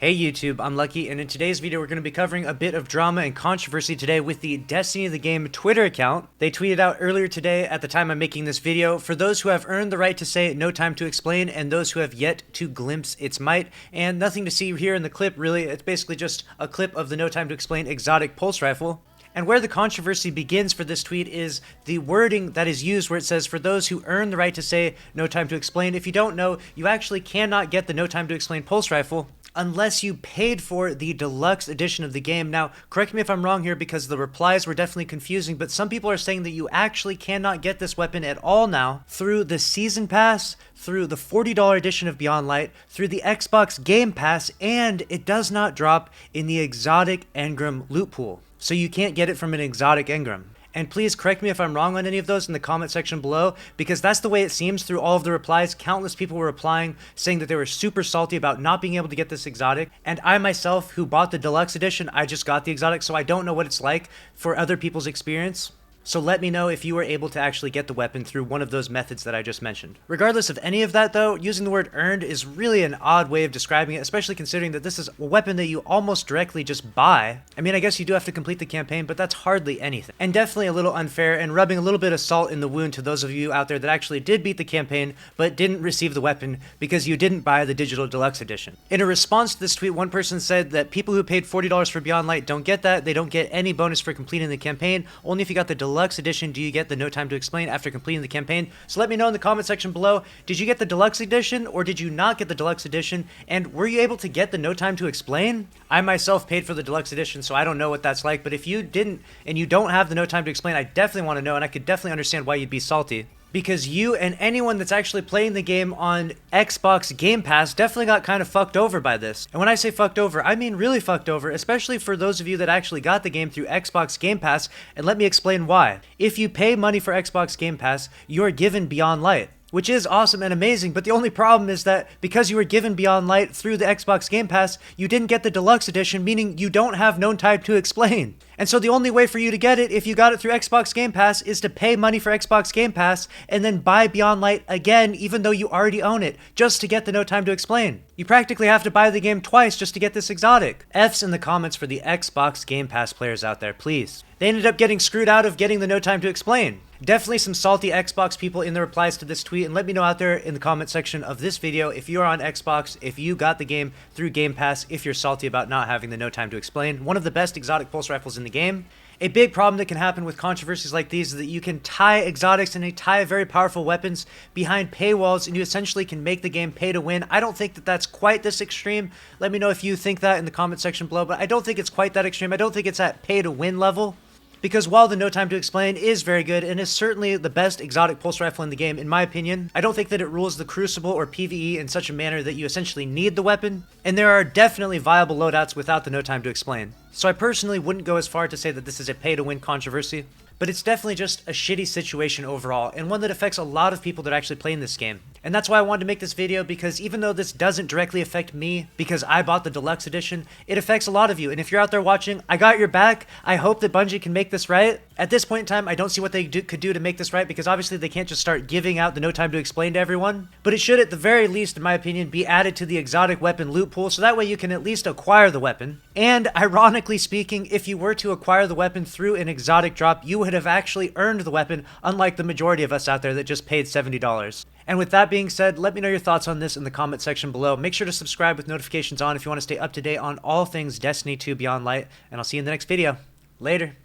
Hey YouTube, I'm Lucky, and in today's video we're going to be covering a bit of drama and controversy today with the Destiny of the Game Twitter account. They tweeted out earlier today at the time I'm making this video, for those who have earned the right to say no time to explain and those who have yet to glimpse its might. And nothing to see here in the clip really, it's basically just a clip of the no time to explain exotic pulse rifle. And where the controversy begins for this tweet is the wording that is used where it says, for those who earn the right to say no time to explain. If you don't know, you actually cannot get the no time to explain pulse rifle unless you paid for the deluxe edition of the game. Now, correct me if I'm wrong here because the replies were definitely confusing, but some people are saying that you actually cannot get this weapon at all now through the Season Pass, through the $40 edition of Beyond Light, through the Xbox Game Pass, and it does not drop in the exotic engram loot pool. So you can't get it from an exotic engram. And please correct me if I'm wrong on any of those in the comment section below, because that's the way it seems through all of the replies. Countless people were replying, saying that they were super salty about not being able to get this exotic. And I myself, who bought the deluxe edition, I just got the exotic, so I don't know what it's like for other people's experience. So let me know if you were able to actually get the weapon through one of those methods that I just mentioned. Regardless of any of that though, using the word earned is really an odd way of describing it, especially considering that this is a weapon that you almost directly just buy. I mean, I guess you do have to complete the campaign, but that's hardly anything. And definitely a little unfair and rubbing a little bit of salt in the wound to those of you out there that actually did beat the campaign, but didn't receive the weapon because you didn't buy the digital deluxe edition. In a response to this tweet, one person said that people who paid $40 for Beyond Light don't get that. They don't get any bonus for completing the campaign. Only if you got the deluxe edition do you get the no time to explain after completing the campaign. So let me know in the comment section below, did you get the deluxe edition or did you not get the deluxe edition? And were you able to get the no time to explain? I myself paid for the deluxe edition, so I don't know what that's like, but if you didn't and you don't have the no time to explain, I definitely want to know, and I could definitely understand why you'd be salty. Because you and anyone that's actually playing the game on Xbox Game Pass definitely got kind of fucked over by this. And when I say fucked over, I mean really fucked over, especially for those of you that actually got the game through Xbox Game Pass, and let me explain why. If you pay money for Xbox Game Pass, you are given Beyond Light, which is awesome and amazing, but the only problem is that because you were given Beyond Light through the Xbox Game Pass, you didn't get the deluxe edition, meaning you don't have no time to explain. And so the only way for you to get it, if you got it through Xbox Game Pass, is to pay money for Xbox Game Pass and then buy Beyond Light again, even though you already own it, just to get the no time to explain. You practically have to buy the game twice just to get this exotic. F's in the comments for the Xbox Game Pass players out there, please. They ended up getting screwed out of getting the no time to explain. Definitely some salty Xbox people in the replies to this tweet, and let me know out there in the comment section of this video if you're on Xbox, if you got the game through Game Pass, if you're salty about not having the no time to explain. One of the best exotic pulse rifles in the game. A big problem that can happen with controversies like these is that you can tie exotics and tie very powerful weapons behind paywalls, and you essentially can make the game pay to win. I don't think that that's quite this extreme. Let me know if you think that in the comment section below, but I don't think it's quite that extreme. I don't think it's at pay to win level. Because while the no time to explain is very good and is certainly the best exotic pulse rifle in the game, in my opinion, I don't think that it rules the Crucible or PvE in such a manner that you essentially need the weapon, and there are definitely viable loadouts without the no time to explain. So I personally wouldn't go as far to say that this is a pay to win controversy, but it's definitely just a shitty situation overall, and one that affects a lot of people that actually play in this game. And that's why I wanted to make this video, because even though this doesn't directly affect me because I bought the deluxe edition, it affects a lot of you. And if you're out there watching, I got your back. I hope that Bungie can make this right. At this point in time, I don't see what they could do to make this right, because obviously they can't just start giving out the no time to explain to everyone. But it should, at the very least, in my opinion, be added to the exotic weapon loot pool, so that way you can at least acquire the weapon. And ironically speaking, if you were to acquire the weapon through an exotic drop, you would have actually earned the weapon, unlike the majority of us out there that just paid $70. And with that being said, let me know your thoughts on this in the comment section below. Make sure to subscribe with notifications on if you want to stay up to date on all things Destiny 2 Beyond Light, and I'll see you in the next video. Later.